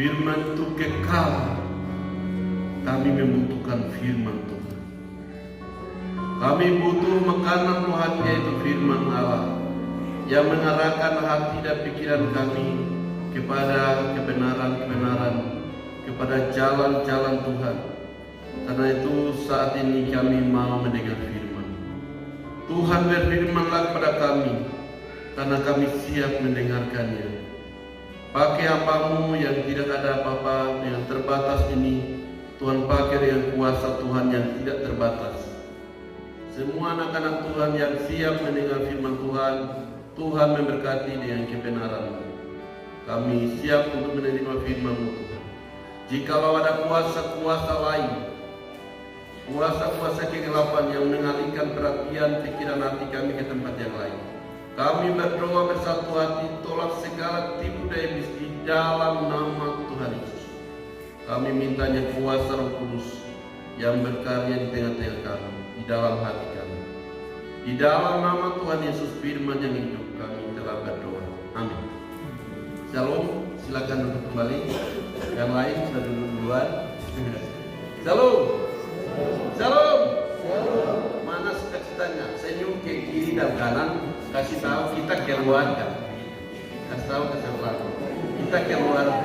Firman itu kekal. Kami membutuhkan firman Tuhan. Kami butuh makanan Tuhan, yaitu firman Allah, yang mengarahkan hati dan pikiran kami kepada kebenaran-kebenaran, kepada jalan-jalan Tuhan. Karena itu saat ini kami mau mendengar firman. Tuhan berfirmanlah kepada kami, karena kami siap mendengarkannya. Pakai apamu yang tidak ada apa-apa, yang terbatas ini, Tuhan pakai dengan kuasa Tuhan yang tidak terbatas. Semua anak-anak Tuhan yang siap mendengar firman Tuhan, Tuhan memberkati dengan kebenaran. Kami siap untuk menerima firman-Mu Tuhan. Jikalau ada kuasa-kuasa lain, kuasa-kuasa kegelapan yang mengalihkan perhatian pikiran hati kami ke tempat yang lain, kami berdoa bersatu hati, tolak segala tipu daya iblis di dalam nama Tuhan Yesus. Kami mintanya kuasa Roh Kudus yang berkarya di tengah-tengah kami, di dalam hati kami. Di dalam nama Tuhan Yesus, firman yang hidup, kami telah berdoa. Amin. Shalom, silakan duduk kembali. Yang lain sudah duduk duluan. Shalom. Shalom. Mana sukacitanya? Senyum ke kiri dan kanan. Kasih tahu kita keluarga. Kasih tahu ke sebelah. Kita keluarga.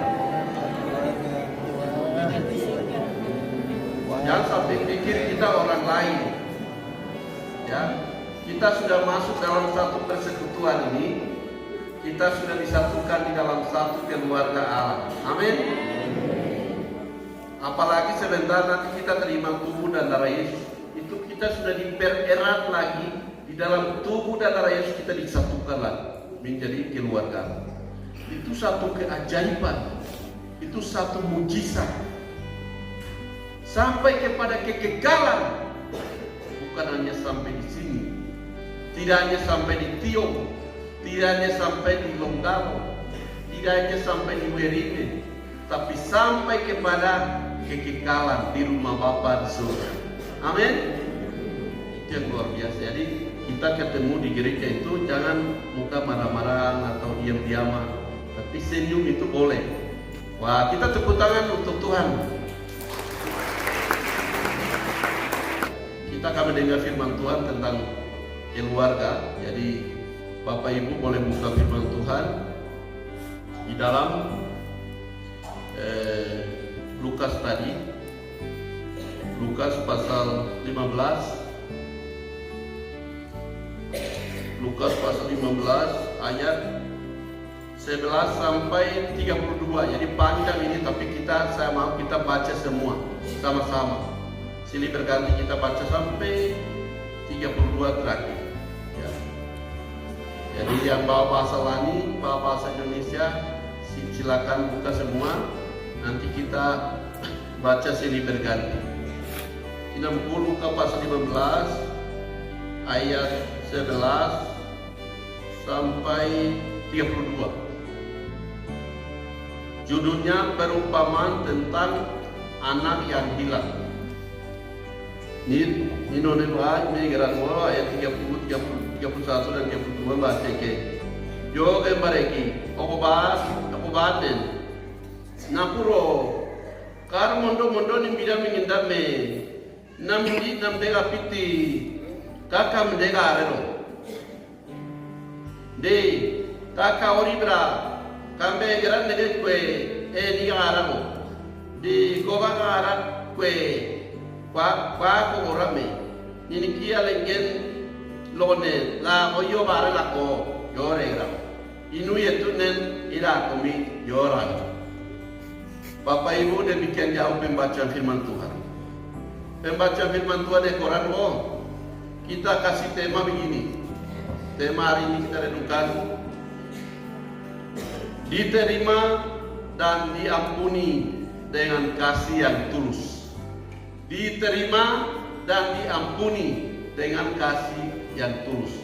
Jangan sampai pikir kita orang lain. Ya, kita sudah masuk dalam satu persekutuan ini. Kita sudah disatukan di dalam satu keluarga Allah. Amin. Apalagi sebentar nanti kita terima tubuh dan darah Yesus, itu kita sudah dipererat lagi di dalam tubuh dan darah Yesus, kita disatukan lagi menjadi keluarga. Itu satu keajaiban, itu satu mujizat sampai kepada kekekalan. Bukan hanya sampai di sini, tidak hanya sampai di Tiong, tidak hanya sampai di Longgalo, tidak hanya sampai di Werine, tapi sampai kepada kekekalan di rumah Bapa di surga. Amin. Itu yang luar biasa. Jadi kita ketemu di gereja itu jangan muka marah-marah atau diam-diaman, tapi senyum itu boleh. Wah, kita tepuk tangan untuk Tuhan. Kita akan mendengar firman Tuhan tentang keluarga. Jadi Bapak Ibu boleh buka firman Tuhan di dalam Lukas tadi, Lukas pasal 15, Lukas pasal 15 ayat 11 sampai 32. Jadi panjang ini, tapi saya mau kita baca semua sama-sama. Silih berganti kita baca sampai 32 terakhir. Ya. Jadi yang bawa bahasa Lani, bawa bahasa Indonesia, silakan buka semua. Nanti kita baca silih berganti. Kita buka pasal 15 ayat 11 sampai 32. Judulnya perumpamaan tentang anak yang hilang. Ini nona doa ini geran mo ayat 30, 31 dan 32 baca ke. Yo ke bareki, apa baten. Napuro kar mondo ni bida mingindame namdi namdega piti kaka mdega arero de kaka oribra kambe geran de kwe ni aramo di goba ara kwe kwa ko orame ni kia lengen lone la oyo bare la ko yore gra inu yetunen ira komi yorang. Bapak Ibu, demikian jauh pembacaan firman Tuhan. Pembacaan firman Tuhan di Quran. Kita kasih tema begini. Tema hari ini kita renungkan, diterima dan diampuni dengan kasih yang tulus. Diterima dan diampuni dengan kasih yang tulus,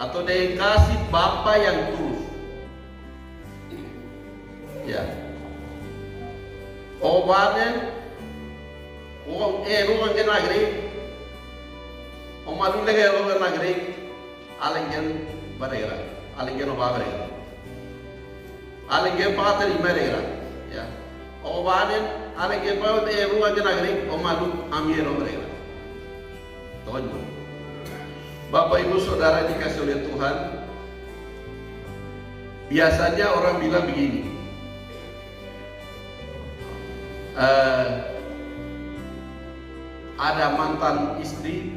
atau dengan kasih Bapa yang tulus. Ya. Obanen, orang orang yang negeri, orang malu lagi orang negeri, alingen berera, alingen oba berera, alingen pateri berera, ya. waden ale ke pau te ruwa ke nagri o malu amiero mereka. Tonyo. Bapak Ibu Saudara dikasih oleh Tuhan, biasanya orang bilang begini, ada mantan istri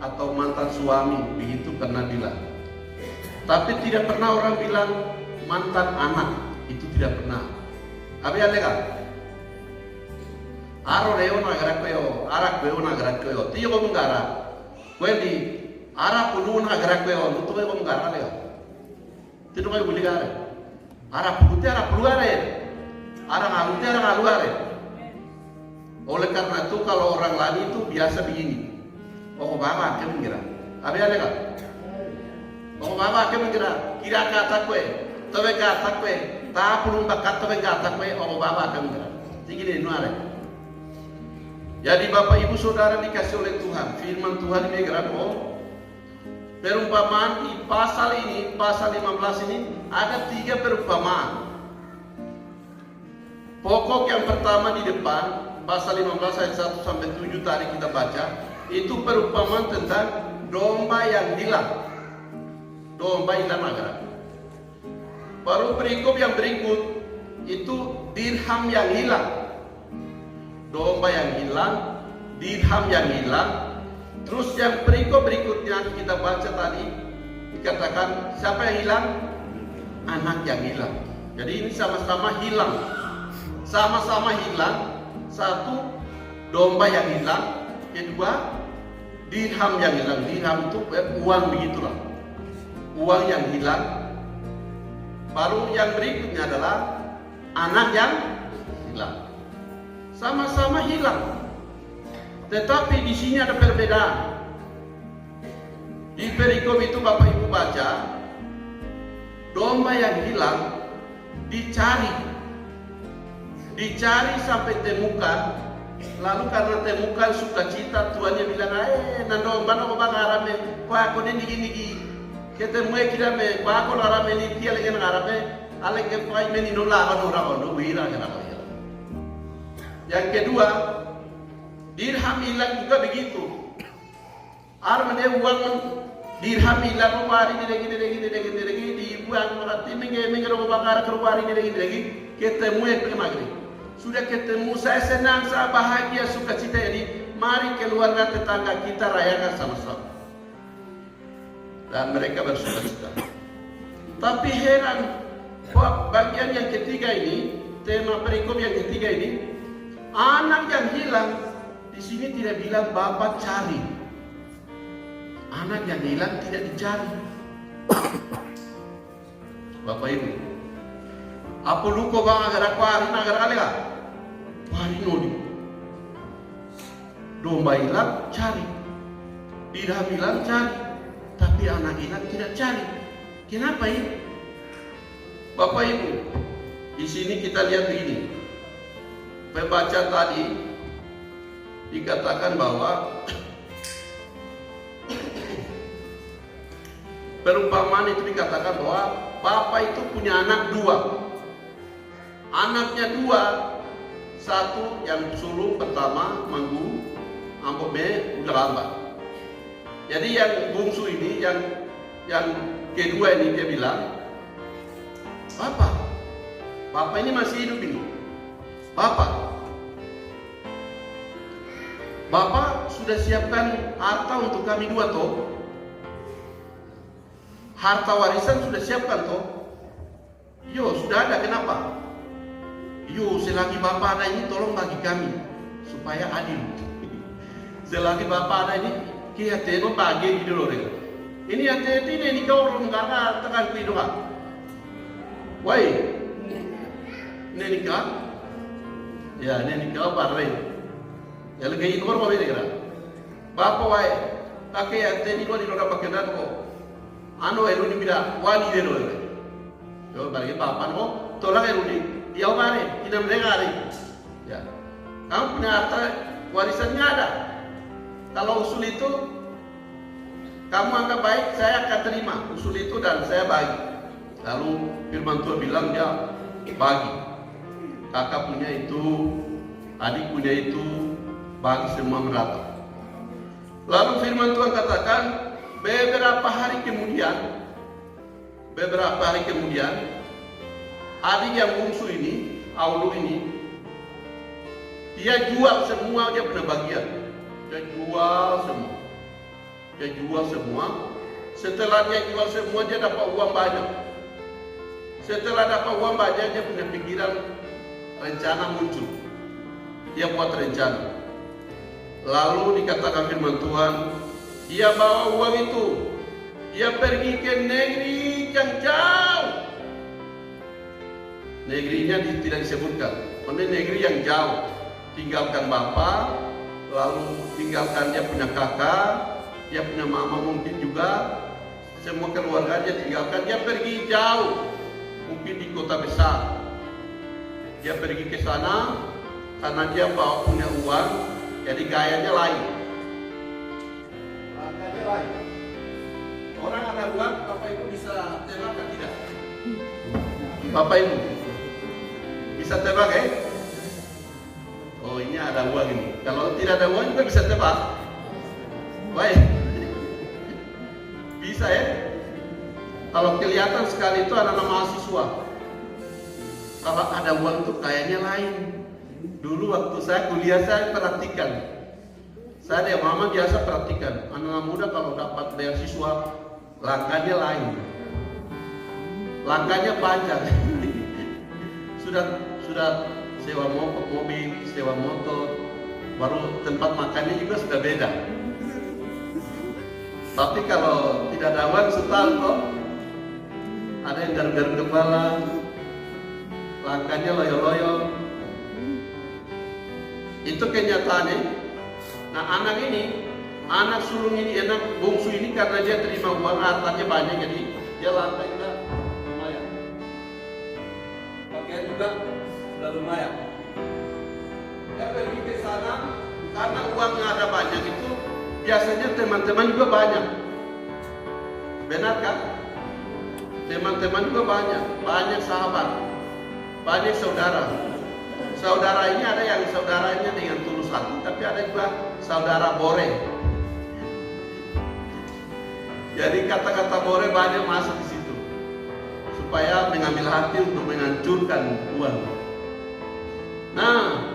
atau mantan suami, begitu pernah bilang. Tapi tidak pernah orang bilang mantan anak, itu tidak pernah. Abi ada kan? Aro leo nagara koyo, arak koyo nagara koyo, tiyo ko menggara. Kowe di arak pulu nagara koyo, lutu koyo menggara leo. Tido koyo buli gare. Arak pulu te arak pulu gare. Arak ngalu te arak ngalu gare. Oleh karena itu kalau orang lain itu biasa begini. Oh baba ke mengira. Abi ada kan? Oh baba ke mengira. Kira kata kowe, tobe kata kowe, ta pulung bakat tobe kata kowe, oh baba ke mengira. Tinggi nu are. Jadi Bapak Ibu Saudara dikasih oleh Tuhan, firman Tuhan ini oh, perumpamaan di pasal ini, pasal 15 ini ada 3 perumpamaan. Pokok yang pertama di depan, pasal 15 ayat 1 sampai 7 tadi kita baca, itu perumpamaan tentang domba yang hilang. Domba hilang agak. Baru perikop yang berikut itu dirham yang hilang. Domba yang hilang, dirham yang hilang. Terus yang perikop berikutnya kita baca tadi dikatakan siapa yang hilang? Anak yang hilang. Jadi ini sama-sama hilang. Sama-sama hilang. Satu, domba yang hilang. Kedua, dirham yang hilang. Dirham itu uang begitulah. Uang yang hilang. Baru yang berikutnya adalah anak yang hilang. Sama-sama hilang. Tetapi di sini ada perbedaan. Di perikop itu Bapak Ibu baca, domba yang hilang dicari sampai temukan. Lalu karena temukan sukacita, tuannya bilang, nan domba no bang arame, kau aku ni nigi ketemu kita me, kau aku arame ni dia lagi arame, alek ke pai me ni nola orang orang wira kenapa? Yang kedua, dirham hilang juga begitu. Armane uang dirham hilang wari lagi dibuang berarti minggu bakar keluar ini lagi ketemu yang kemagri. Sudah ketemu, saya senang, saya bahagia, sukacita ini. Mari keluarga tetangga kita rayakan sama-sama. Dan mereka bersukacita. Tapi heran, bagian yang ketiga ini, tema perikop yang ketiga ini, anak yang hilang di sini tidak bilang bapak cari. Anak yang hilang tidak dicari. Bapak Ibu, apa luko bang agar aku hari nagar alega? Hari nodi. Domba hilang cari, dirham hilang cari, tapi anak hilang tidak cari. Kenapa ini? Bapak Ibu, di sini kita lihat begini. Pembaca tadi dikatakan bahwa perumpamaan itu dikatakan bahwa bapak itu punya anak 2. Anaknya 2, satu yang sulung pertama manggu, ambok be udah lambat. Jadi yang bungsu ini, yang kedua ini dia bilang, Bapak ini masih hidup ini. Bapak sudah siapkan harta untuk kami 2 toh. Harta warisan sudah siapkan toh. Yo sudah ada, kenapa? Yo selagi Bapak ada ini tolong bagi kami supaya adil. Selagi Bapak ada ini kia teno bagi di dulu. Ini hati ini kau orang karena tekan kuidoa. Woi, ini nikah. Ya, ini nikah parah. Ya lagi itu orang apa kira? Bapak wai, pakai hati ini kau di orang pakai dan kau. Anu elu ni bila wali dulu. Yo bagi Bapak kau, tolak elu ni. Dia mana? Kita mereka hari. Ya, kamu punya harta warisannya ada. Kalau usul itu kamu anggap baik, saya akan terima usul itu dan saya bagi. Lalu firman Tuhan bilang dia bagi. kakak punya itu, adik punya itu, bagi semua merata. Lalu firman Tuhan katakan, beberapa hari kemudian, adik yang bungsu ini, Aulu ini, dia jual semua dia punya bagian. Dia jual semua. Setelah dia jual semua, dia dapat uang banyak. Setelah dapat uang banyak, dia punya pikiran, rencana muncul. Dia buat rencana. Lalu dikatakan firman Tuhan, dia bawa uang itu, dia pergi ke negeri yang jauh. Negerinya tidak disebutkan, maksudnya negeri yang jauh. Tinggalkan bapak, lalu tinggalkan dia punya kakak, dia punya mama mungkin juga, semua keluarga dia tinggalkan. Dia pergi jauh, mungkin di kota besar. Dia pergi ke sana karena dia bawa punya uang, jadi gayanya lain. Gayanya lain. Orang ada uang, Bapak Ibu bisa tebak kan tidak? Bapak Ibu bisa tebak Oh, ini ada uang ini. Kalau tidak ada uang juga bisa tebak. Baik. Bisa Kalau kelihatan sekali itu anak-anak mahasiswa. Kalau ada uang itu kayaknya lain. Dulu waktu saya kuliah saya perhatikan. Saya dan mama biasa perhatikan. Anak-anak muda kalau dapat beasiswa, langkahnya lain. Langkahnya panjang. sudah sewa mobil, sewa motor, baru tempat makannya juga sudah beda. Tapi kalau tidak ada uang setahun kok, ada yang garuk-garuk kepala, langkahnya loyo-loyo. Itu kenyataannya. Nah anak sulung ini, anak bungsu ini karena dia terima uang, hartanya banyak, jadi dia langkahnya lumayan. Pakaian juga sudah lumayan. Dia pergi ke sana karena uangnya ada banyak itu, biasanya teman-teman juga banyak. Benar kan? Teman-teman juga banyak sahabat, banyak saudara. Saudara ini ada yang saudaranya dengan tulus hati, tapi ada juga saudara bore. Jadi kata-kata bore banyak masuk di situ, supaya mengambil hati untuk menghancurkan uang. Nah,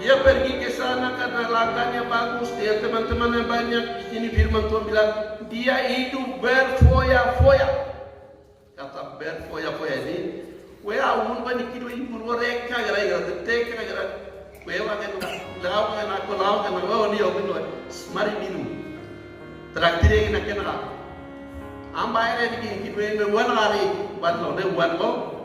dia pergi ke sana karena langkahnya bagus, dia teman-temannya banyak. Di sini firman Tuhan bilang, dia hidup berfoya-foya. Kata berfoya-foya ini, amun bani kido ini purwareka gara-gara teteka gara. Akan lau kan ni open mari minum. Terakhir ini kena. Ambai ini kido ini wan hari, wan lo.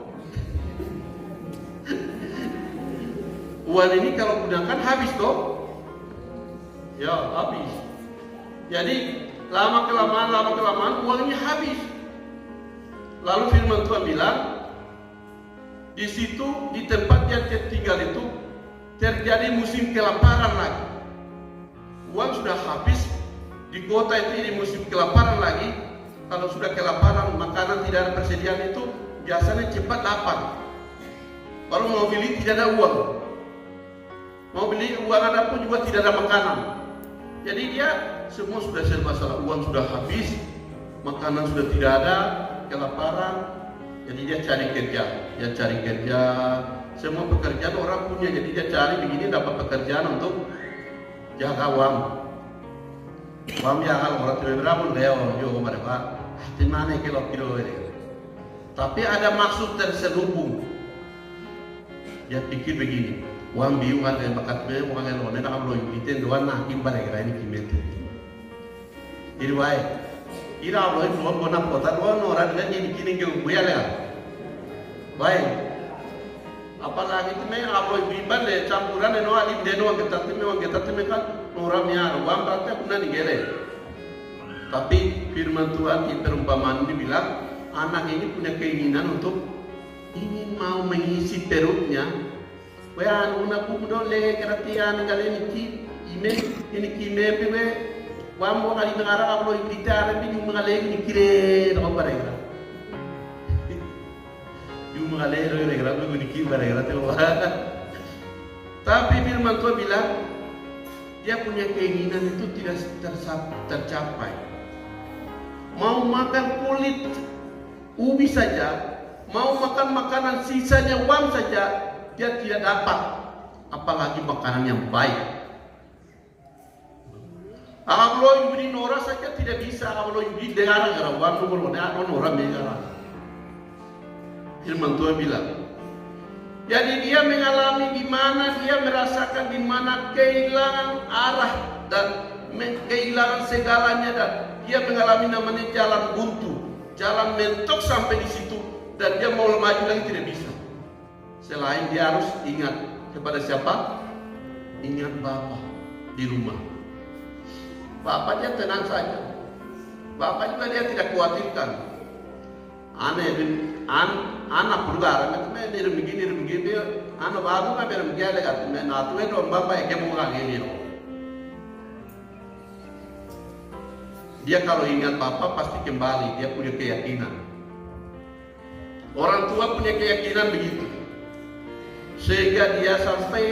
Uang ini kalau gunakan habis toh, ya habis. Jadi lama kelamaan uangnya habis. Lalu firman Tuhan bilang, di situ di tempat yang dia tinggal itu terjadi musim kelaparan lagi. Uang sudah habis di kota itu, ini musim kelaparan lagi. Kalau sudah kelaparan, makanan tidak ada persediaan itu biasanya cepat lapar. Baru mau beli tidak ada uang. Mau beli uang ada pun juga tidak ada makanan. Jadi dia semua sudah serba salah. Uang sudah habis, makanan sudah tidak ada, kelaparan. Jadi dia cari kerja. Semua pekerjaan orang punya, jadi dia cari begini dapat pekerjaan untuk jaga uang. Uang yang orang tidak berapa dia yo mereka. Di mana kilo ini? Tapi ada maksud terselubung. Dia pikir begini. Uang biu kan yang bakat be, uang yang lone nak amlo inviten doan nak kimbar ya ini kimet. Jadi baik. Ira amlo itu doan bonak kota doan orang dan ini kini kau buaya lah. Baik. Apalagi itu me amlo inviten le campuran le noa lim deno uang kita kan orang niar uang berarti aku nanti gere. Tapi firman Tuhan di perumpamaan ini bilang anak ini punya keinginan untuk ingin mau mengisi perutnya. Wah, una pudo le keratian kali ini kime pebe, wambo kali negara ablo invitare bi yung mga legi ni kire no parega. Yung mengalir gara-gara begini gara-gara Tuhan. Tapi firman Tuhan bilang dia punya keinginan itu tidak tercapai. Mau makan kulit ubi saja, mau makan makanan sisanya uang saja, dia tidak dapat. Apalagi makanan yang baik. Kalau yudi nora saja tidak bisa. Kalau yudi dengar gara uang nomor nora megara. Firman Tuhan bilang. Jadi dia mengalami di mana dia merasakan di mana kehilangan arah dan kehilangan segalanya, dan dia mengalami namanya jalan buntu, jalan mentok sampai di situ, dan dia mau maju lagi tidak bisa. Selain dia harus ingat kepada siapa? Ingat Bapa di rumah. Bapaknya tenang saja. Bapak juga dia tidak khawatirkan. Anak pulgar, men ini begini, anak baru kan begini lekat, men atu itu bapak yang mau lagi ini. Dia kalau ingat Bapak pasti kembali, dia punya keyakinan. Orang tua punya keyakinan begitu, sehingga dia sampai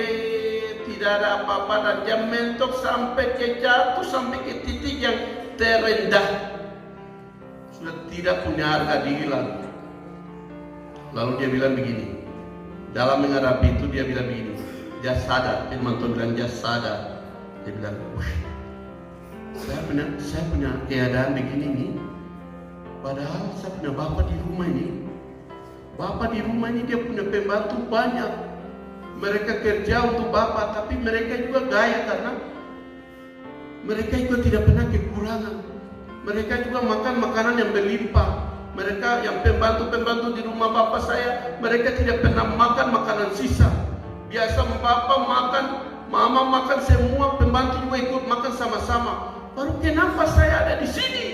tidak ada apa-apa dan dia mentok sampai ke jatuh sampai ke titik yang terendah. Sudah tidak punya harga diri lagi. Lalu dia bilang begini, dalam menghadapi itu dia bilang begini, dia sadar, firman Tuhan bilang dia sadar. Dia bilang, saya punya keadaan begini nih, padahal saya punya Bapak di rumah ini. Bapak di rumah ini dia punya pembantu banyak. Mereka kerja untuk Bapak, tapi mereka juga gaya karena mereka juga tidak pernah kekurangan. Mereka juga makan makanan yang berlimpah. Mereka yang pembantu-pembantu di rumah Bapak saya, mereka tidak pernah makan makanan sisa. Biasa Bapak makan, Mama makan, semua pembantu juga ikut makan sama-sama. Baru kenapa saya ada di sini?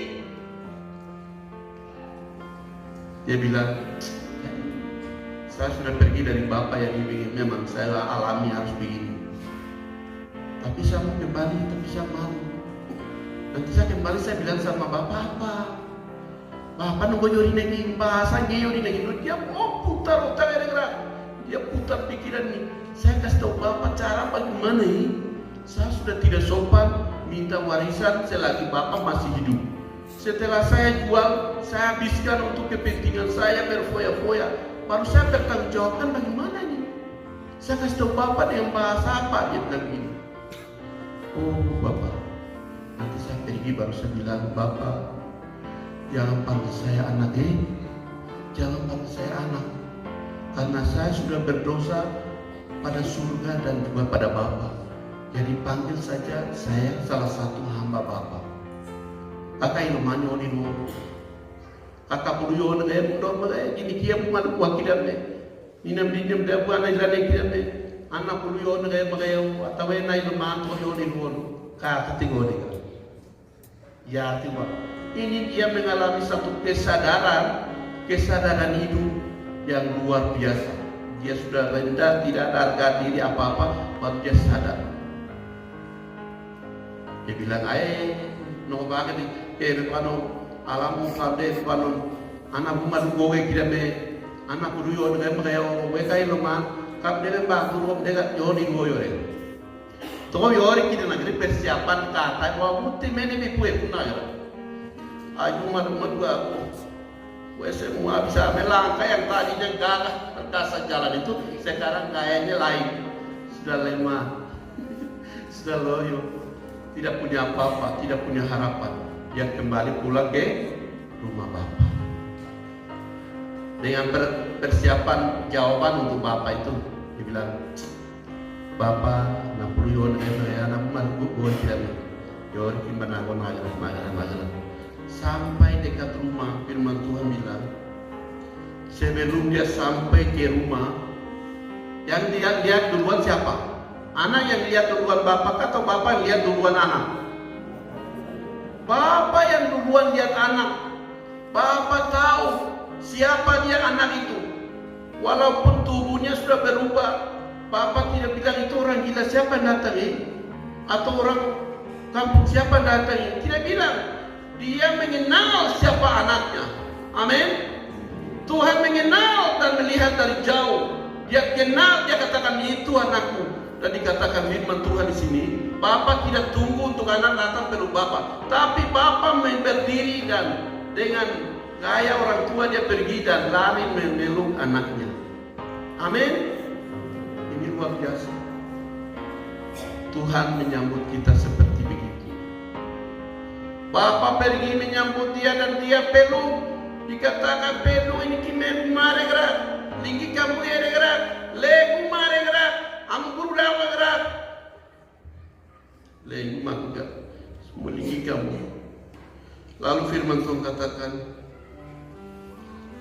Dia bilang, saya sudah pergi dari Bapak yang ini, memang saya alami harus begini. Tapi saya mau kembali, tapi saya malu. Nanti saya kembali, saya bilang sama Bapak apa? Bapak nunggu yori negi bahasan yori negi, dia mau putar otak gara-gara dia putar pikiran nih. Saya kasih tahu Bapak cara bagaimana ini. Saya sudah tidak sopan minta warisan selagi Bapak masih hidup. Setelah saya jual, saya habiskan untuk kepentingan saya berfoya-foya. Baru saya bertanggung jawabkan bagaimana nih. Saya kasih tahu Bapak dengan bahasa apa, dia bilang ini. Oh Bapak, nanti saya pergi baru saya bilang, Bapak, jangan panggil saya anak jangan panggil saya anak, karena saya sudah berdosa pada surga dan juga pada Bapa. Jadi panggil saja saya salah satu hamba Bapa. Kakak ilmanya oli dulu, kakak bulu yon gaya muda gaya gini kia bukan kuah kidame, minam dinam dia bukan aja kidame, anak bulu yon gaya gaya atau naik leman tuh yon dulu, kakak tinggal dia. Ya tiba. Ini dia mengalami satu kesadaran hidup yang luar biasa. Dia sudah rendah, tidak ada harga diri apa-apa, baru dia sadar. Dia bilang, no banget nih, alamu kade pano, anak rumah gowe kita me, anak kuduyo dengan mereka, mereka itu mah, kap dengan batu, dengan yoni goyore. Toh yori kita negeri persiapan kata, bahwa muti meni bipue pun aja. Ayu rumah aku, semua bisa melangkah yang tadinya gagah perkasa jalan itu sekarang kayaknya lain, sudah lemah, sudah loyo, tidak punya apa-apa, tidak punya harapan. Dia kembali pulang ke rumah Bapak dengan persiapan jawaban untuk Bapak itu. Dia bilang, Bapak, nak perlu ya, anak malu gue tidak, yor gimana gue mager. Sampai dekat rumah, firman Tuhan bilang, sebelum dia sampai ke rumah, yang dia lihat duluan siapa? Anak yang lihat duluan Bapak atau Bapak yang lihat duluan anak? Bapak yang duluan lihat anak. Bapak tahu siapa dia anak itu. Walaupun tubuhnya sudah berubah, Bapak tidak bilang itu orang gila siapa yang datang ini, atau orang kampung siapa yang datang ini. Tidak bilang. Dia mengenal siapa anaknya. Amin. Tuhan mengenal dan melihat dari jauh. Dia kenal, dia katakan itu anakku. Dan dikatakan firman Tuhan di sini, Bapa tidak tunggu untuk anak datang peluk Bapa, tapi Bapa berdiri dan dengan gaya orang tua dia pergi dan lari memeluk anaknya. Amin. Ini luar biasa. Tuhan menyambut kita seperti begitu. Bapa pergi menyambut dia dan dia peluk. Dikatakan peluk ini kime mare gerak, linggi kamu ya gerak, legu mare gerak, anggur dawa gerak, legu mangga, semua linggi kamu. Lalu firman Tuhan katakan,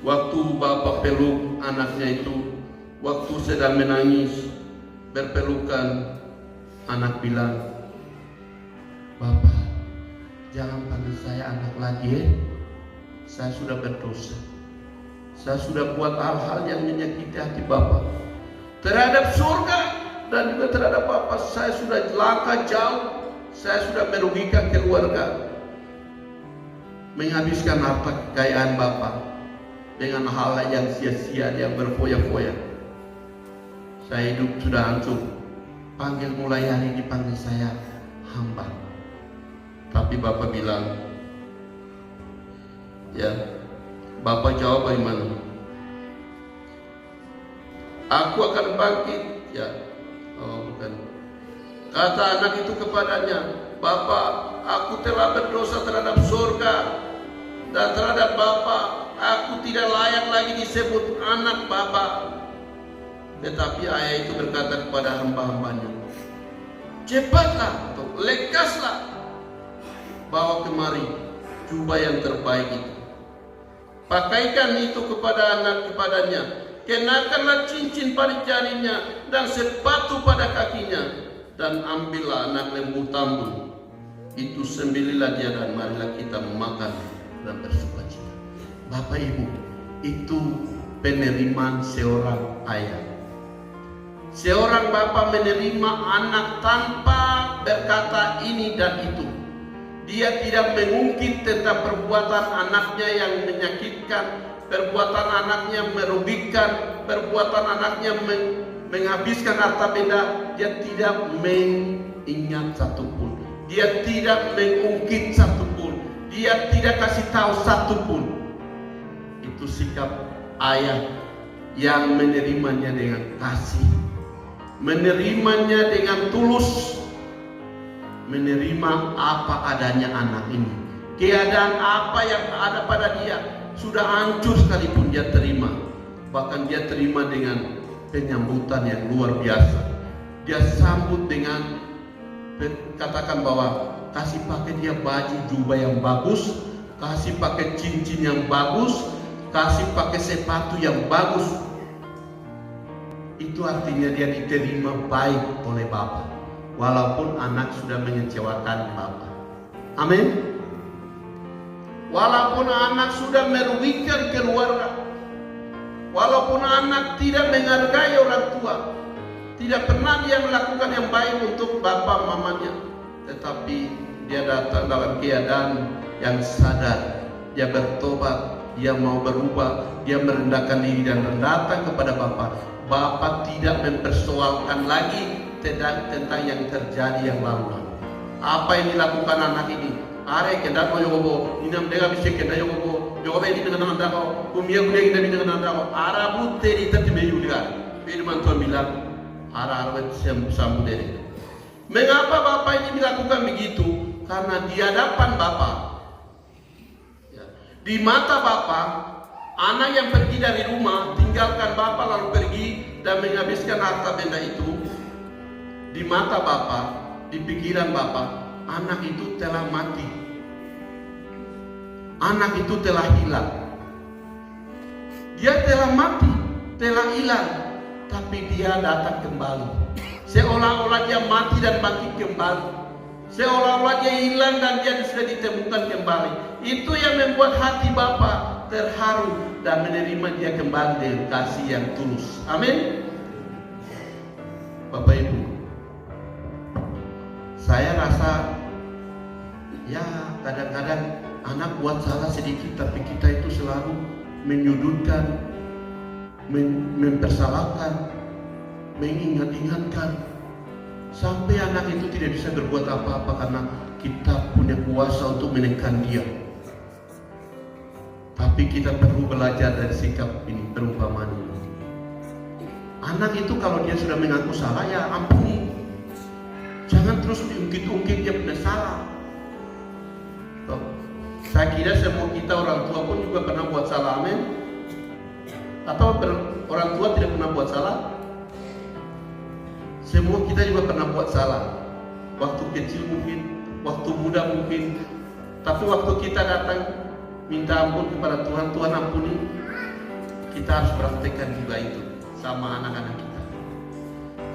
waktu Bapa peluk anaknya itu, waktu sedang menangis berpelukan, anak bilang, Bapa, jangan panggil saya anak lagi ya. Saya sudah berdosa. Saya sudah buat hal-hal yang menyakiti hati Bapa terhadap surga dan juga terhadap Bapa. Saya sudah langkah jauh. Saya sudah merugikan keluarga, menghabiskan harta kekayaan Bapa dengan hal yang sia-sia, yang berfoya-foya. Saya hidup sudah hancur. Panggil mulai hari ini, panggil saya hamba. Tapi Bapa bilang, ya, Bapak jawab bagaimana? Aku akan bangkit. Ya, oh bukan. Kata anak itu kepadanya, Bapak, aku telah berdosa terhadap surga dan terhadap Bapak. Aku tidak layak lagi disebut anak Bapak. Tetapi ayah itu berkata kepada hamba-hambanya, cepatlah, lekaslah, bawa kemari jubah yang terbaik itu. Pakaikan itu kepadanya, kenakanlah cincin pada jarinya dan sepatu pada kakinya, dan ambillah anak lembu tambun itu, sembelilah dia dan marilah kita memakan dan bersukacita. Bapak Ibu, itu penerimaan seorang ayah. Seorang bapak menerima anak tanpa berkata ini dan itu. Dia tidak mengungkit tentang perbuatan anaknya yang menyakitkan, perbuatan anaknya merugikan, perbuatan anaknya menghabiskan harta benda. Dia tidak mengingat satupun. Dia tidak mengungkit satupun. Dia tidak kasih tahu satupun. Itu sikap ayah yang menerimanya dengan kasih, menerimanya dengan tulus, menerima apa adanya anak ini. Keadaan apa yang ada pada dia sudah hancur sekalipun dia terima. Bahkan dia terima dengan penyambutan yang luar biasa. Dia sambut dengan, katakan bahwa kasih pakai dia baju jubah yang bagus, kasih pakai cincin yang bagus, kasih pakai sepatu yang bagus. Itu artinya dia diterima baik oleh Bapa, walaupun anak sudah mengecewakan Bapa. Amin. Walaupun anak sudah merugikan keluarga, walaupun anak tidak menghargai orang tua, tidak pernah dia melakukan yang baik untuk Bapa mamanya, tetapi dia datang dalam keadaan yang sadar, dia bertobat, dia mau berubah, dia merendahkan diri dan datang kepada Bapa. Bapa tidak mempersoalkan lagi tentang yang terjadi yang lalu. Apa yang dilakukan anak ini? Are kenda ko yogo, inam dega bisa kenda yogo, yogo ini dengan nanda ko, kumia kuliah kita dengan nanda ko. Arabu teri tadi meyulikan. Firman Tuhan bilang, ara sambu deri. Mengapa Bapak ini dilakukan begitu? Karena di hadapan Bapak, di mata Bapak, anak yang pergi dari rumah, tinggalkan Bapak lalu pergi dan menghabiskan harta benda itu. Di mata Bapak, di pikiran Bapak, anak itu telah mati. Anak itu telah hilang. Dia telah mati, telah hilang, tapi dia datang kembali. Seolah-olah dia mati dan bangkit kembali. Seolah-olah dia hilang dan dia sudah ditemukan kembali. Itu yang membuat hati Bapa terharu dan menerima dia kembali dengan kasih yang tulus. Amin. Bapak Ibu, saya rasa ya kadang-kadang anak buat salah sedikit, tapi kita itu selalu menyudutkan, mempersalahkan, mengingat-ingatkan, sampai anak itu tidak bisa berbuat apa-apa karena kita punya kuasa untuk menekan dia. Tapi kita perlu belajar dari sikap ini, perumpamaan ini. Anak itu kalau dia sudah mengaku salah, ya ampuni. Jangan terus diungkit-ungkit dia punya salah. Saya kira semua kita orang tua pun juga pernah buat salah, amin? Atau orang tua tidak pernah buat salah? Semua kita juga pernah buat salah. Waktu kecil mungkin, waktu muda mungkin. Tapi waktu kita datang minta ampun kepada Tuhan, Tuhan ampuni. Kita harus praktekkan juga itu sama anak-anak kita.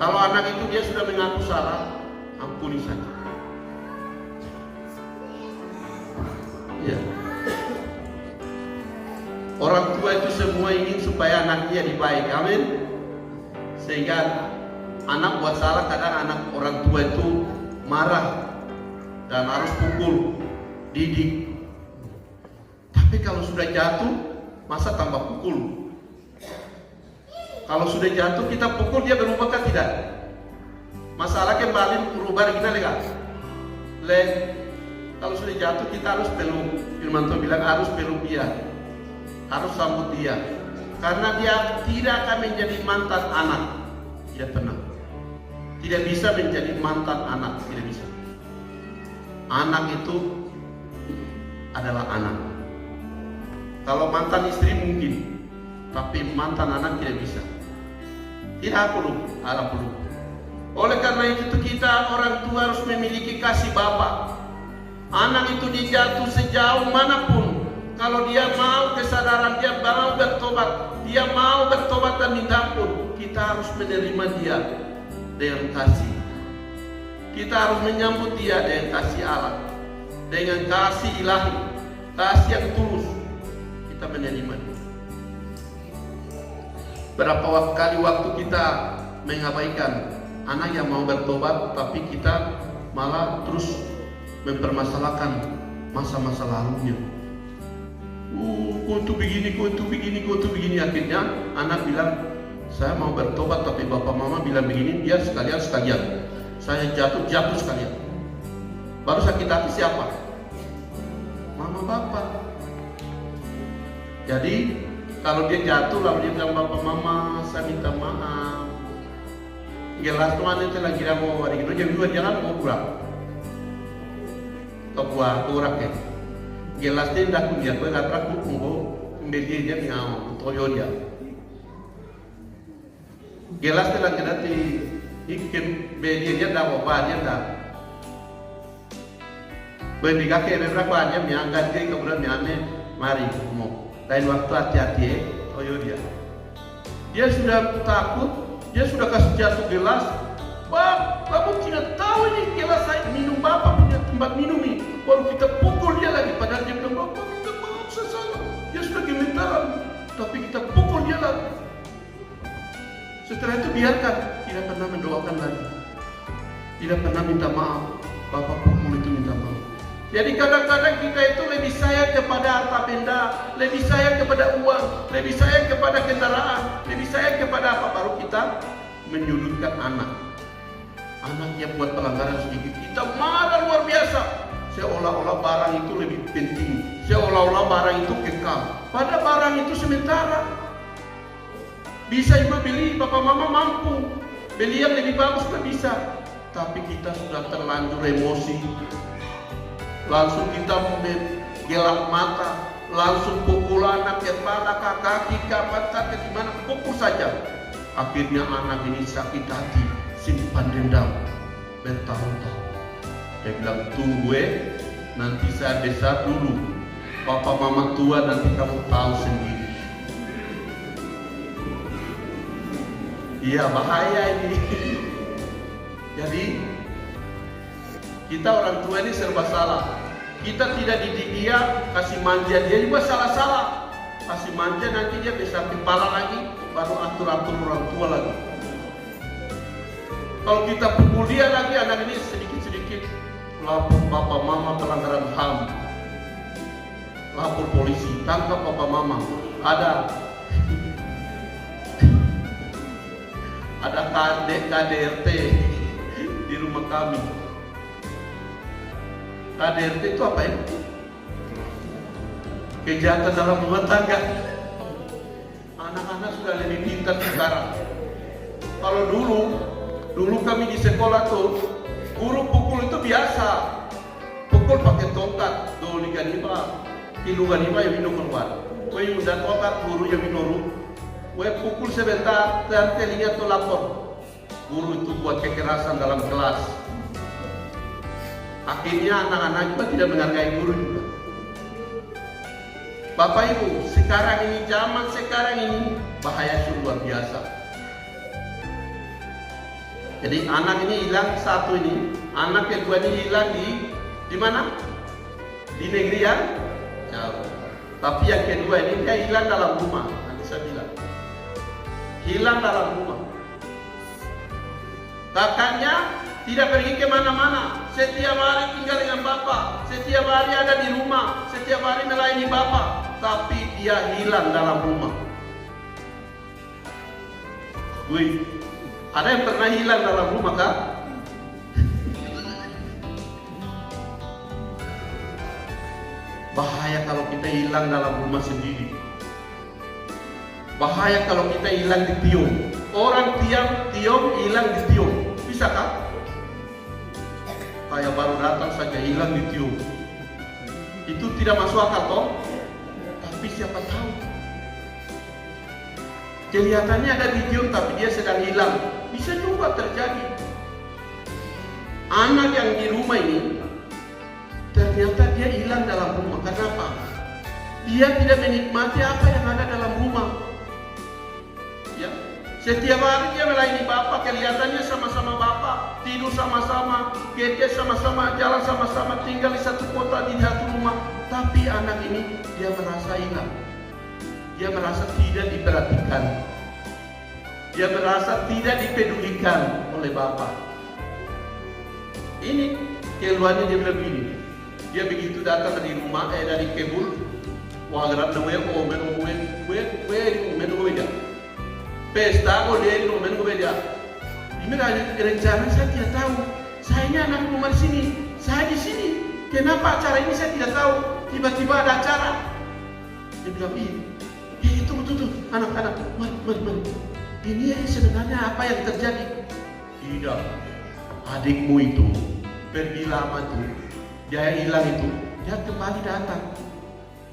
Kalau anak itu dia sudah mengaku salah, ampuni saja. Ya. Orang tua itu semua ingin supaya anaknya dibaik, amin. Sehingga anak buat salah, kadang anak orang tua itu marah dan harus pukul, didik. Tapi kalau sudah jatuh, masa tambah pukul? Kalau sudah jatuh kita pukul, dia berubah kan tidak? Masalah kembali berubah gimana legal? Kalau sudah jatuh kita harus peluk. Firman Tuhan bilang harus peluk dia, harus sambut dia, karena dia tidak akan menjadi mantan anak. Tidak pernah. Tidak bisa menjadi mantan anak, tidak bisa. Anak itu adalah anak. Kalau mantan istri mungkin, tapi mantan anak tidak bisa. Tidak perlu, harap perlu. Oleh karena itu kita orang tua harus memiliki kasih Bapa. Anak itu dijatuh sejauh manapun, kalau dia mau kesadaran, dia mau bertobat dan minta ampun, kita harus menerima dia dengan kasih. Kita harus menyambut dia dengan kasih Allah, dengan kasih ilahi, kasih yang tulus. Kita menerima dia. Berapa kali waktu kita mengabaikan anak yang mau bertobat, tapi kita malah terus mempermasalahkan masa-masa lalunya. Kau itu begini. Akhirnya anak bilang, saya mau bertobat, tapi bapak mama bilang begini, dia sekalian. Saya jatuh sekalian. Baru sakit hati siapa? Mama bapak. Jadi kalau dia jatuh lalu dia bilang, bapak mama saya minta maaf. Gelas tuan itu lagi mau hari itu jam 2 jalan mau pulang. Kebuah kurang ya. Gelas dia dah punya, gue kata aku tunggu kembali dia ngau toyo dia. Gelas dia lagi nanti ikan beli dia dah bawa dia dah. Bendi kakek beberapa jam yang angkat dia kemudian yang mari mau. Lain waktu hati-hati toyo dia. Dia sudah takut, dia sudah kasih jatuh gelas. Bap, kamu tidak tahu ini gelas saya minum bapak punya tempat minum ini. Baru kita pukul dia lagi, padahal dia bilang bapak minta maaf saya salah. Dia sudah gemetaran, tapi kita pukul dia lagi. Setelah itu biarkan, tidak pernah mendoakan lagi, tidak pernah minta maaf. Bapak pukul itu minta maaf. Jadi kadang-kadang kita itu lebih sayang kepada harta benda, lebih sayang kepada uang, lebih sayang kepada kendaraan, lebih sayang kepada apa, baru kita menyudutkan anak. Anaknya buat pelanggaran sedikit, kita marah luar biasa. Seolah-olah barang itu lebih penting, seolah-olah barang itu kekal. Padahal barang itu sementara. Bisa juga beli, bapak mama mampu beli yang lebih bagus kan bisa. Tapi kita sudah terlanjur emosi, langsung kita gelap mata, langsung pukul anak, kepala, kaki, mata, ke dimana, pukul saja. Akhirnya anak ini sakit hati, simpan dendam bertahun-tahun. Dia bilang, tunggu nanti saya besar dulu, papa mama tua nanti kamu tahu sendiri. Iya, bahaya ini. Jadi kita orang tua ini serba salah. Kita tidak didik dia, kasih manja, dia juga salah-salah. Kasih manja nanti dia besar kepala lagi, baru atur-atur orang tua lagi. Kalau kita pukul dia lagi, anak ini sedikit-sedikit lapor papa mama pelanggaran HAM, lapor polisi, tangkap papa mama. Ada KDRT di rumah kami. KDRT itu apa ya? Kejahatan dalam rumah tangga. Anak-anak sudah lebih pintar sekarang. Kalau dulu kami di sekolah tuh, guru pukul itu biasa. Pukul pakai tongkat, doli ganiba, ilu ganiba yang minum keluar. Kue udah tongkat, guru yang minum. Kue pukul sebentar, dan telinga tuh lapor. Guru itu buat kekerasan dalam kelas. Akhirnya anak-anak juga tidak menghargai guru juga. Bapak Ibu, sekarang ini, zaman sekarang ini bahaya luar biasa. Jadi anak ini hilang satu ini, anak kedua ini hilang di mana? Di negeri yang jauh. Tapi yang kedua ini dia hilang dalam rumah. Nanti saya bilang, hilang dalam rumah. Kakaknya tidak pergi kemana-mana, setiap hari tinggal dengan bapak, setiap hari ada di rumah, setiap hari melayani bapak, tapi dia hilang dalam rumah. Wih, ada yang pernah hilang dalam rumah kan? Bahaya kalau kita hilang dalam rumah sendiri. Bahaya kalau kita hilang di tiung. Orang tiung hilang di tiung. Bisa kan? Kayak baru datang saja hilang di tiung. Itu tidak masuk akal toh? Tapi siapa tahu? Kelihatannya ada di tiung tapi dia sedang hilang. Bisa juga terjadi. Anak yang di rumah ini ternyata dia hilang dalam rumah. Kenapa? Dia tidak menikmati apa yang ada dalam rumah. Ya, setiap hari dia melayani bapak, kelihatannya sama-sama bapak, tidur sama-sama, kerja sama-sama, jalan sama-sama, tinggal di satu kota, di satu rumah. Tapi anak ini dia merasa hilang. Dia merasa tidak diperhatikan. Dia merasa tidak dipedulikan oleh bapak. Ini keluarnya dia bilang begini. Dia begitu datang dari rumah, dari kebun, wagrat na wea pesta ko dia nomen ko beda. Ini rencana saya tidak tahu. Saya ini anak rumah di sini, saya di sini. Kenapa acara ini saya tidak tahu? Tiba-tiba ada acara. Dia bilang itu betul anak-anak, mari. Ini sebenarnya apa yang terjadi? Tidak, adikmu itu pergi lama tuh. Dia hilang itu, dia kembali datang.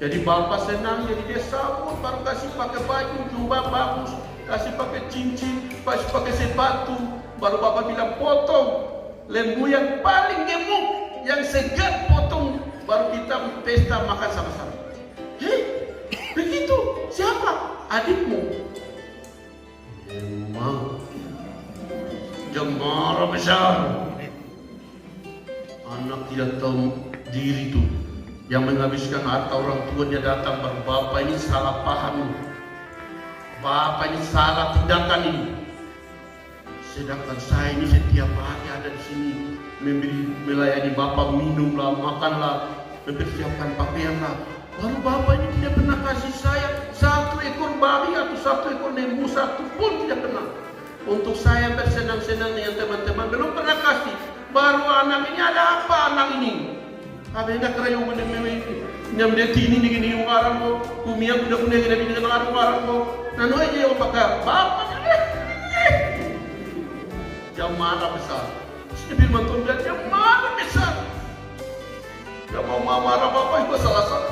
Jadi bapak senang, jadi dia sambut, baru kasih pakai baju, jubah bagus, kasih pakai cincin, kasih pakai sepatu. Baru bapak bilang potong lembu yang paling gemuk, yang segar potong. Baru kita pesta makan sama-sama. Hei, begitu? Siapa? Adikmu. Emang Jemara besar. Anak tidak tahu diri itu, yang menghabiskan harta orang tua dia datang baru bapak ini salah paham. Bapak ini salah tindakan ini. Sedangkan saya ini setiap hari ada di sini melayani bapak, minumlah, makanlah, mempersiapkan pakaianlah. Baru bapak ini tidak pernah kasih saya satu ekor babi atau satu ekor lembu, satu pun tidak pernah. Untuk saya bersenang-senang dengan teman-teman belum pernah kasih. Baru anak ini ada apa anak ini? Abenda kerayu menemui nyam detini ni gini orang ko kumia kuda kuda gini dengan orang ko nano aja yang pakai bapak yang mana besar sebelum mantul dan yang mana besar yang mau marah bapak itu salah.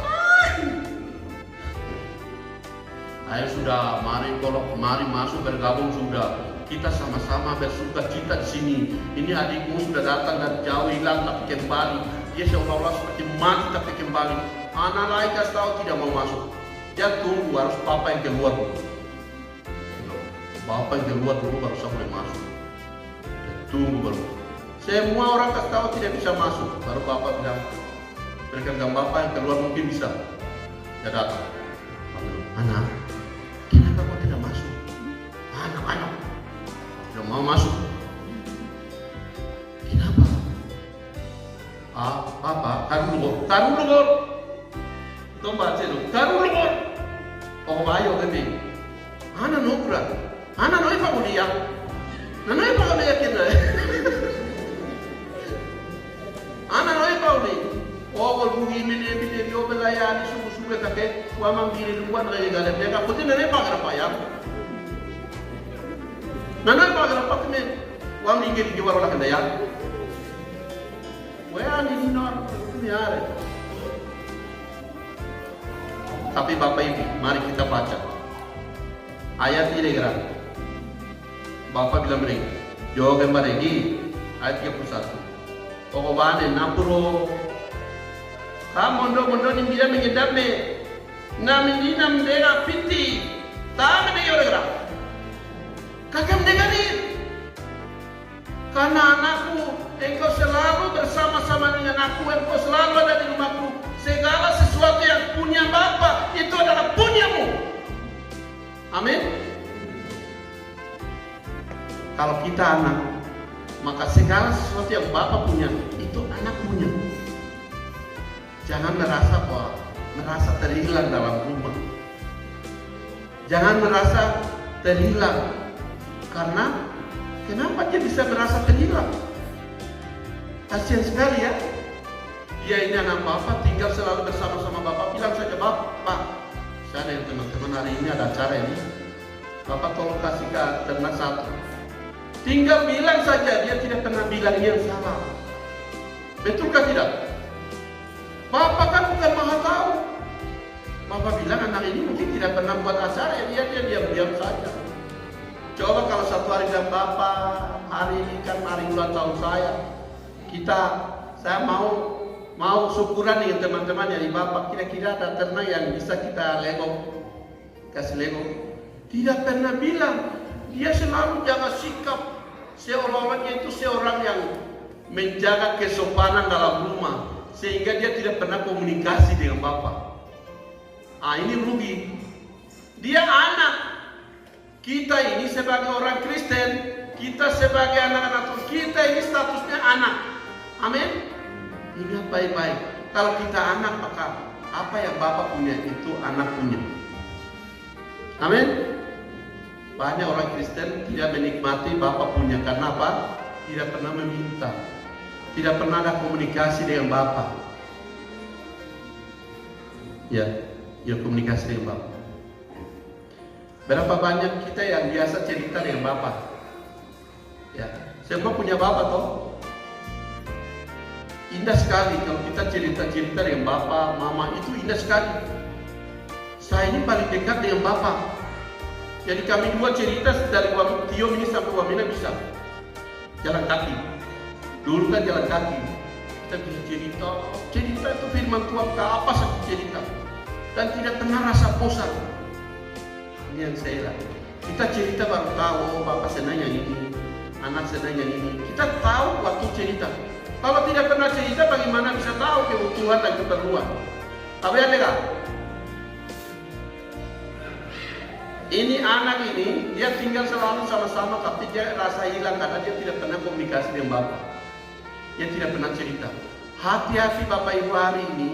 Ayo sudah, mari masuk bergabung sudah. Kita sama-sama bersuka cita di sini. Ini adikmu sudah datang dari jauh hilang tapi kembali. Dia seolah-olah seperti mati tapi kembali. Anak lain kasih tahu tidak mau masuk. Dia tunggu harus bapak yang keluar dulu. Bapak yang keluar dulu baru saya boleh masuk. Dia tunggu baru. Semua orang kasih tahu tidak bisa masuk. Baru bapak bilang, berikan bapak yang keluar mungkin bisa. Dia datang. Anak, kenapa kau tidak masuk? Anak. Tidak mau masuk. Kenapa? Papa, taruh dulu. Tomba celo. Tarulo mo. O bayo kami. Ana nukra. Ana no ipa kuliah. Nanoy pa kuliah kita. Ana no ipa kuliah. O kol bugi mide yo belaya ni suku kake. Wa mambiri luan kaya galem dia kaputi nanoy pa kara payam. Nanoy pa kara pakme. Wa mingir di waro la kendaya. Wa ni nor ni are. Tapi Bapak Ibu, mari kita baca ayat ini gerak. Bapak bilang begini, Joga maregi ayat 31. Pokoknya napuro, kamu mondo ni bilang mengedame, namin dinam dega piti, tahu ni orang gerak. Kakak mendengarin, karena anakku, engkau selalu bersama-sama dengan aku, engkau selalu ada di rumahku. Segala sesuatu yang punya Bapa itu adalah punyamu. Amin. Kalau kita anak, maka segala sesuatu yang Bapa punya itu anak punya. Jangan merasa terhilang dalam rumah. Jangan merasa terhilang. Karena kenapa dia bisa merasa terhilang? Kasihan sekali ya. Dia ini anak Bapak, tinggal selalu bersama-sama Bapak. Bilang saja, Bapak, saya dan teman-teman hari ini ada acara ini. Bapak tolong kasih ke ternak satu. Tinggal bilang saja, dia tidak pernah bilang yang salah. Betulkah tidak? Bapak kan bukan maha tahu. Bapak bilang anak ini mungkin tidak pernah buat acara, ya dia diam-diam saja. Coba kalau satu hari dan Bapak, hari ini kan hari ulang tahun saya mau syukuran dengan teman-teman dari Bapak. Kira-kira ada ternak yang bisa kita kasih lego. Tidak pernah bilang. Dia selalu jaga sikap. Seorang-orangnya itu seorang yang menjaga kesopanan dalam rumah, sehingga dia tidak pernah komunikasi dengan Bapak. Ini rugi. Dia anak. Kita ini sebagai orang Kristen, kita sebagai anak-anak Tuhan, kita ini statusnya anak. Amin. Ingat baik-baik, kalau kita anak, maka apa yang Bapak punya itu anak punya. Amin. Banyak orang Kristen tidak menikmati Bapak punya. Karena apa? Tidak pernah meminta, tidak pernah ada komunikasi dengan Bapak. Ya komunikasi dengan Bapak. Berapa banyak kita yang biasa cerita dengan Bapak? Ya, semua punya Bapak toh. Indah sekali kalau kita cerita-cerita dengan Bapak, Mama, itu indah sekali. Saya ini paling dekat dengan Bapak. Jadi kami dua cerita dari Tio ini sampai Wamena bisa jalan kaki. Dulu kan jalan kaki. Kita bisa cerita itu firman Tuhan ke apa saja cerita. Dan tidak pernah rasa bosan. Ini yang saya lihat. Kita cerita baru tahu, oh, Bapak senang yang ini, anak senang yang ini. Kita tahu waktu cerita. Kalau tidak pernah cerita, bagaimana bisa tahu kebutuhan dan keperluan? Tapi ada nggak? Ini anak ini, dia tinggal selalu sama-sama, tapi dia rasa hilang karena dia tidak pernah komunikasi dengan Bapak. Dia tidak pernah cerita. Hati-hati Bapak Ibu hari ini,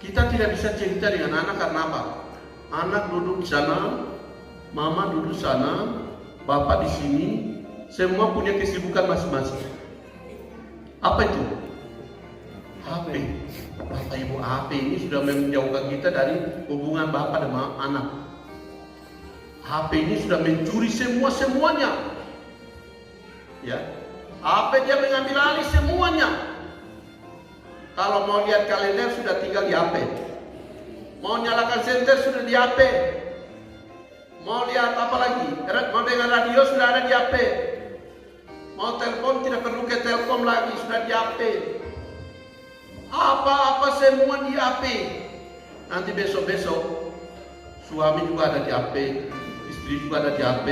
kita tidak bisa cerita dengan anak karena apa? Anak duduk di sana, Mama duduk di sana, Bapak di sini, semua punya kesibukan masing-masing. Apa itu? HP. Bapak Ibu, HP ini sudah menjauhkan kita dari hubungan Bapak dan anak. HP ini sudah mencuri semuanya. Ya. HP dia mengambil alih semuanya. Kalau mau lihat kalender sudah tinggal di HP. Mau nyalakan senter sudah di HP. Mau lihat apa lagi? Mau dengar radio sudah ada di HP. Mau telepon tidak perlu ke telepon lagi, sudah di HP. Apa-apa semua di HP. Nanti besok-besok suami juga ada di HP, istri juga ada di HP.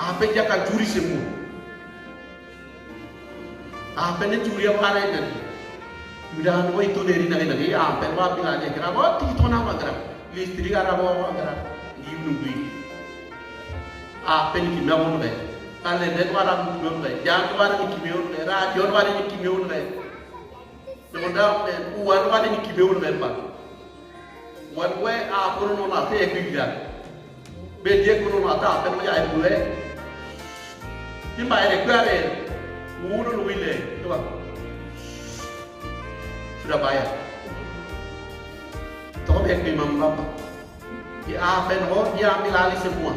HP dia akan curi semua. HP ini curi apa hari nanti? Sudah itu dari lagi. HP apa bilang aja kenapa? Itu nama kenapa? Istri karena bawa kenapa? Di nunggu. HP ini gimana mau deh? Kalender warna kimiyun deh, jangan warna kimiyun deh, radio warna kimiyun deh. Semoga uan ada ni kibeu lepas. Uan gue apa nu nasi ekibia. Beje kuno nata apa namanya air gue. Timba air gue ada. Mulu luile, coba. Sudah bayar. Tahu imam berapa? Dia ambil alih semua.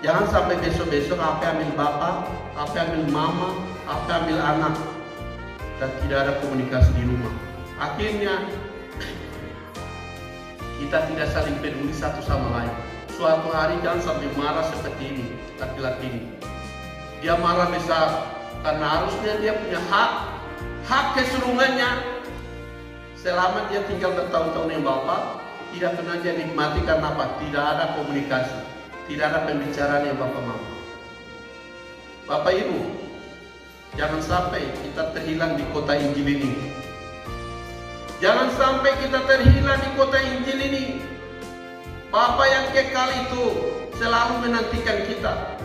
Jangan sampai besok-besok apa ambil bapak, apa ambil mama, apa ambil anak, dan tidak ada komunikasi di rumah. Akhirnya kita tidak saling peduli satu sama lain. Suatu hari jangan sampai marah seperti ini, laki-laki ini. Dia marah besar karena harusnya dia punya hak kesulungannya. Selama dia tinggal bertahun-tahun dengan bapak, tidak pernah dia nikmati karena apa? Tidak ada komunikasi, tidak ada pembicaraan yang bapak mau. Bapak Ibu, jangan sampai kita terhilang di kota Injil ini. Jangan sampai kita terhilang di kota Injil ini. Bapak yang kekal itu selalu menantikan kita.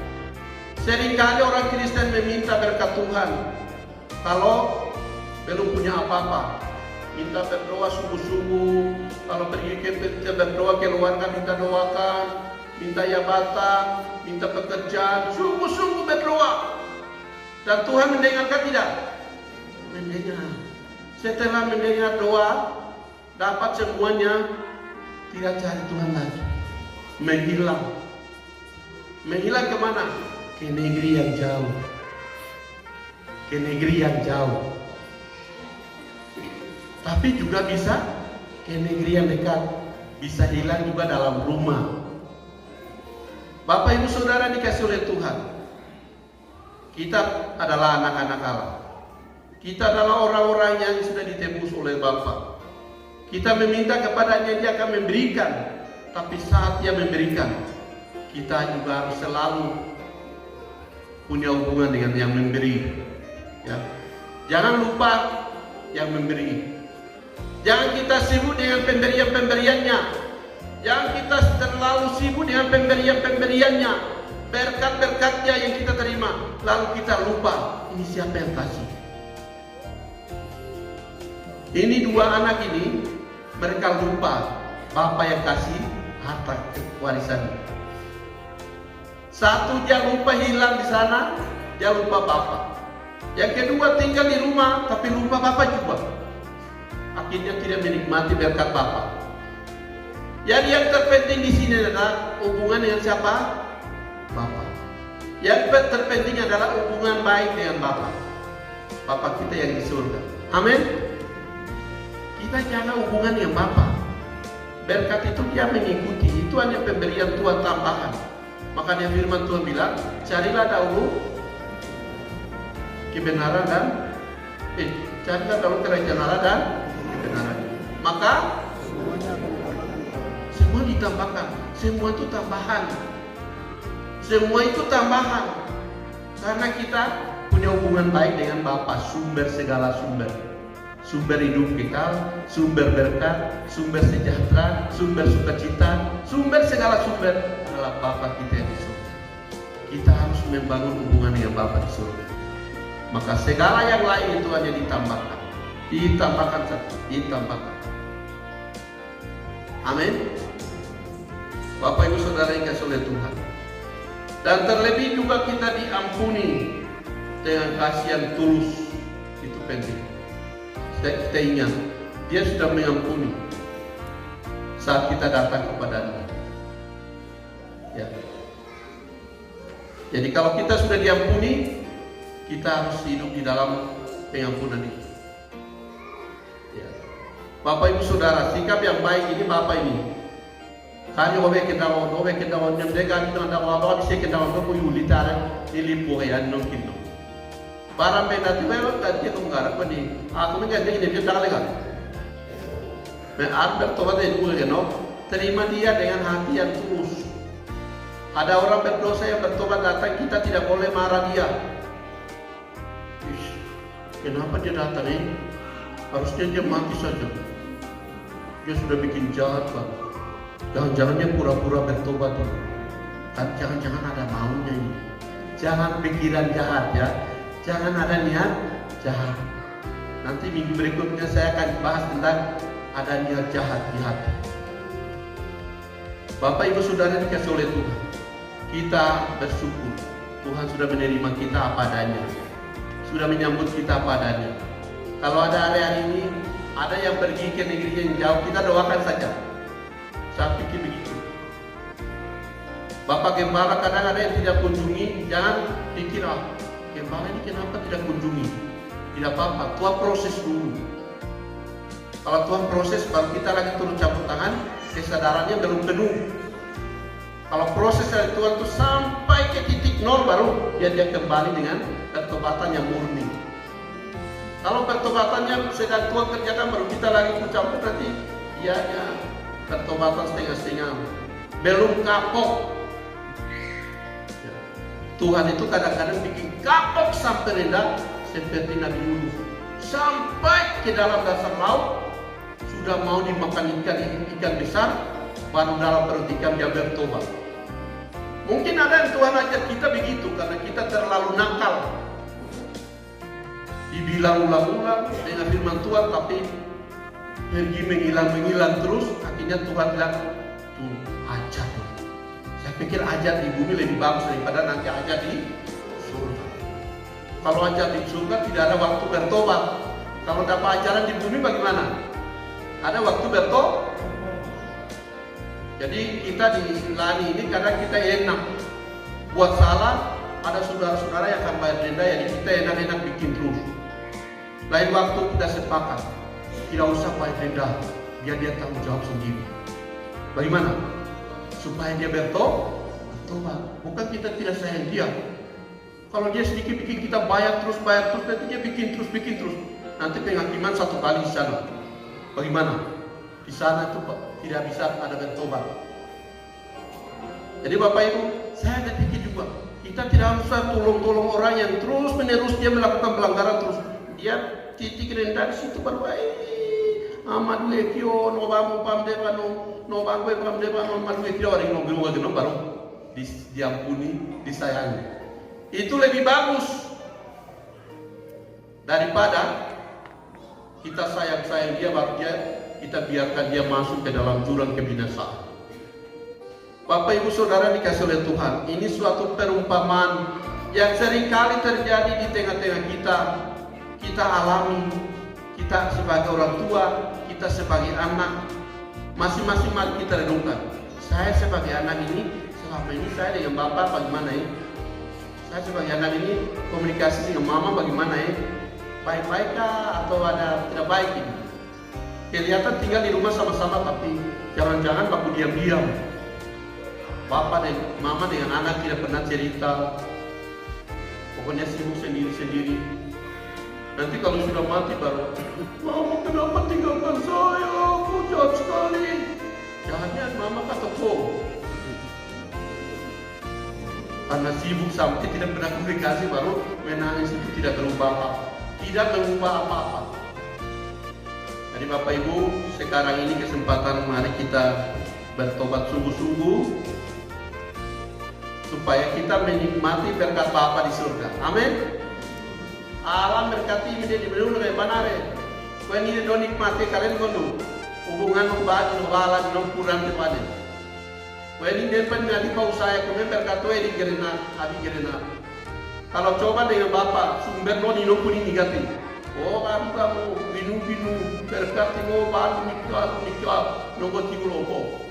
Seringkali orang Kristen meminta berkat Tuhan kalau belum punya apa-apa. Minta berdoa sungguh-sungguh. Kalau pergi ke berdoa keluarga minta doakan, minta jabatan, minta pekerjaan, sungguh-sungguh berdoa. Dan Tuhan mendengarkan tidak? Mendengar. Setelah mendengar doa, dapat semuanya, tidak cari Tuhan lagi. Menghilang. Menghilang kemana? Ke negeri yang jauh. Ke negeri yang jauh. Tapi juga bisa ke negeri yang dekat, bisa hilang juga dalam rumah. Bapak Ibu Saudara dikasih oleh Tuhan, kita adalah anak-anak Allah. Kita adalah orang-orang yang sudah ditebus oleh Bapa. Kita meminta kepadanya, dia akan memberikan. Tapi saat dia memberikan, kita juga harus selalu punya hubungan dengan yang memberi. Ya. Jangan lupa yang memberi. Jangan kita sibuk dengan pemberian-pemberiannya. Jangan kita terlalu sibuk dengan pemberian-pemberiannya. Berkat-berkatnya yang kita terima. Lalu kita lupa, ini siapa yang kasih. Ini dua anak ini, mereka lupa Bapak yang kasih harta warisan. Satu dia lupa hilang di sana, dia lupa Bapak. Yang kedua tinggal di rumah, tapi lupa Bapak juga. Akhirnya tidak menikmati berkat Bapa. Jadi yang terpenting di sini adalah hubungan dengan siapa? Bapa. Yang terpenting adalah hubungan baik dengan Bapa. Bapa kita yang di surga. Amin. Kita jaga hubungan dengan Bapa. Berkat itu dia mengikuti. Itu hanya pemberian Tuhan tambahan. Makanya firman Tuhan bilang, carilah dahulu kebenaran dan carilah dahulu kerajaan Allah dan kebenaran. Maka semua ditambahkan. Semua itu tambahan. Semua itu tambahan. Karena kita punya hubungan baik dengan Bapa, sumber segala sumber. Sumber hidup kekal, sumber berkat, sumber sejahtera, sumber sukacita, sumber segala sumber adalah Bapa kita yang di surga. Kita harus membangun hubungan dengan Bapa di surga. Maka segala yang lain itu hanya ditambahkan. Ditambahkan. Amin. Bapak Ibu Saudara yang dikasihi oleh Tuhan. Dan terlebih juga kita diampuni dengan kasih yang tulus. Itu penting. Kita ingat, dia sudah mengampuni saat kita datang kepadanya. Ya. Jadi kalau kita sudah diampuni, kita harus hidup di dalam pengampunan itu. Ya. Bapak Ibu Saudara, sikap yang baik ini Bapak ini. Kali kita nyam dega kita ndak bawa bisa kita ndak ko yulitara ilipo ya nongkino. Barang beda tu memang ganti tu ngarap ni. Aku ni ganti ni dia dah lega. Bertobat itu no, terima dia dengan hati yang tulus. Ada orang berdosa yang bertobat datang, kita tidak boleh marah dia. Kenapa dia datang ini? Harusnya dia mati saja. Dia sudah bikin jahat Pak. Jangan-jangan dia pura-pura bertobat dulu. Jangan-jangan ada maunya ini. Jangan pikiran jahat ya. Jangan ada niat jahat. Nanti minggu berikutnya saya akan bahas tentang ada niat jahat di hati. Bapak Ibu Saudara dikasih oleh Tuhan, kita bersyukur Tuhan sudah menerima kita apa adanya, sudah menyambut kita apa adanya. Kalau ada hari ini ada yang pergi ke negeri yang jauh, kita doakan saja. Saya pikir begitu. Bapak Gembala kadang ada yang tidak kunjungi, jangan pikir Gembala ini kenapa tidak kunjungi. Tidak apa-apa, Tuhan proses dulu. Kalau Tuhan proses, baru kita lagi turun campur tangan, kesadarannya belum penuh. Kalau proses dari Tuhan itu sampai ke titik nol, baru dia kembali dengan pertobatan yang murni. Kalau pertobatannya sedang Tuhan kerjakan, baru kita lagi campur, nanti dia pertobatan setengah-setengah, belum kapok. Tuhan itu kadang-kadang bikin kapok sampai rendah, seperti Nabi Nuh, sampai ke dalam dasar laut, sudah mau dimakan ikan besar, baru dalam perut ikan dia bertobat. Mungkin ada yang Tuhan ajar kita begitu, karena kita terlalu nakal. Dibilang ulang-ulang dengan firman Tuhan, tapi pergi menghilang terus. Akhirnya Tuhan bilang, tuh ajar. Saya pikir ajar di bumi lebih bagus daripada nanti ajar di surga. Kalau ajar di surga tidak ada waktu bertobat. Kalau dapat ajaran di bumi bagaimana? Ada waktu bertobat. Jadi kita di Lani ini kadang kita enak buat salah, ada saudara-saudara yang akan bayar denda, jadi kita enak-enak bikin terus. Lain waktu kita sepakat, tidak usah bayar denda, biar dia tanggung jawab sendiri. Bagaimana? Supaya dia bertobat. Bukan kita tidak sayang dia. Kalau dia sedikit bikin kita bayar terus, nanti dia bikin terus. Nanti penghakiman satu kali di sana. Bagaimana? Di sana itu tidak bisa ada bertobat. Jadi Bapak Ibu, saya ada pikir juga, kita tidak usah tolong orang yang terus menerus dia melakukan pelanggaran terus. Dia titik rendah di situ baru amat lekio no bangu pamdebano no bangu pamdebano amat lekio orang no biru baru diampuni, disayangi. Itu lebih bagus daripada kita sayang dia baru kita biarkan dia masuk ke dalam jurang kebinasaan. Bapak Ibu Saudara dikasih oleh Tuhan, ini suatu perumpamaan yang seringkali terjadi di tengah-tengah kita. Kita alami, kita sebagai orang tua, kita sebagai anak, masing-masing mari kita renungkan. Saya sebagai anak ini, selama ini saya dengan Bapak bagaimana ya? Saya sebagai anak ini komunikasi dengan Mama bagaimana ya? Baik-baik kah atau ada tidak baik ini? Kelihatan tinggal di rumah sama-sama, tapi jangan-jangan baku diam-diam. Bapak dan Mama dengan anak tidak pernah cerita, pokoknya sibuk sendiri-sendiri. Nanti kalau sudah mati baru, Mama kenapa tinggalkan saya? Aku jahat sekali. Jahatnya Mama kata kok. Karena sibuk sampai tidak pernah komunikasi, baru menangis itu tidak berubah apa-apa. Jadi Bapak Ibu, sekarang ini kesempatan mari kita bertobat sungguh-sungguh supaya kita menikmati berkat Bapa di surga. Amin. Alam berkati menjadi benar benar. Kau ini do nikmati kalian kono hubungan membahas bala di kurang depan. Kau ini depan nanti kau saya kau berkatu di gerena abi gerena. Kalau coba dengan Bapa sumber do ni pun ini ganti. Oh kamu binu berkati mo baru nikah nunggu tigulopo.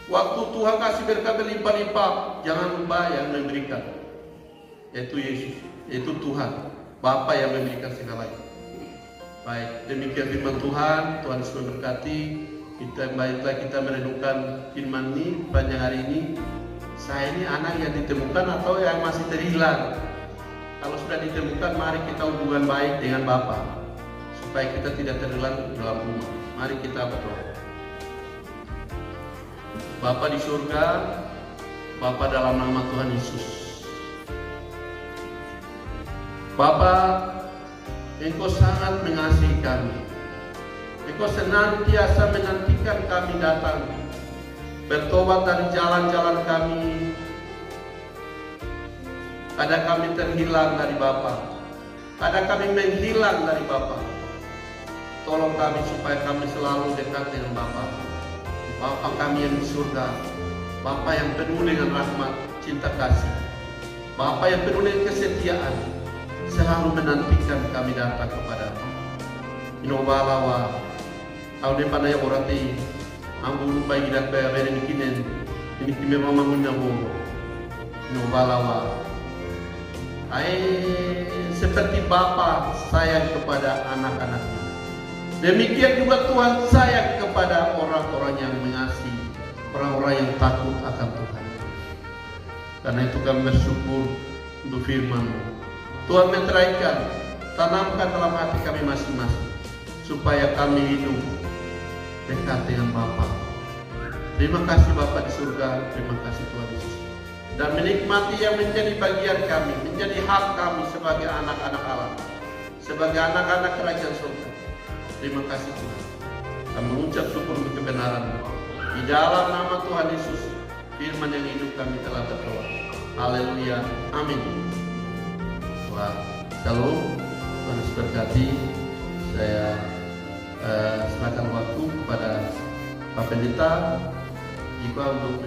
Waktu Tuhan kasih berkat berlimpah-limpah, jangan lupa yang memberikan, yaitu Yesus, yaitu Tuhan, Bapa yang memberikan segalanya. Baik, demikian firman Tuhan. Tuhan Yesus memberkati kita. Baiklah kita merenungkan firman ini panjang hari ini. Saya ini anak yang ditemukan atau yang masih terhilang? Kalau sudah ditemukan, mari kita hubungan baik dengan Bapa supaya kita tidak terhilang dalam rumah. Mari kita berdoa. Bapa di surga, Bapa dalam nama Tuhan Yesus. Bapa, Engkau sangat mengasihi kami. Engkau senantiasa menantikan kami datang, bertobat dari jalan-jalan kami. Kadang kami terhilang dari Bapa. Kadang kami menghilang dari Bapa. Tolong kami supaya kami selalu dekat dengan Bapa. Bapa kami yang di surga, Bapa yang penuh dengan rahmat, cinta kasih, Bapa yang penuh dengan kesetiaan, selalu menantikan kami datang kepada-Mu. Inobalawa, au de panaya orati, ambu lupa gidat baya bere nikinen, ini kime mama munya bo. Inobalawa. Seperti Bapa sayang kepada anak-anaknya, demikian juga Tuhan sayang kepada orang-orang yang mengasihi, orang-orang yang takut akan Tuhan. Karena itu kami bersyukur untuk firman-Mu. Tuhan meteraikan, tanamkan dalam hati kami masing-masing, supaya kami hidup dekat dengan Bapa. Terima kasih Bapa di surga, terima kasih Tuhan Yesus. Dan menikmati yang menjadi bagian kami, menjadi hak kami sebagai anak-anak Allah, sebagai anak-anak kerajaan surga. Terima kasih Tuhan. Kami mengucap syukur untuk kebenaran. Di dalam nama Tuhan Yesus, firman yang hidup kami telah berdoa. Haleluya. Amin. Wah, shalom. Tuhan Yesus berkati. Saya serahkan waktu kepada Pak Pendeta jika untuk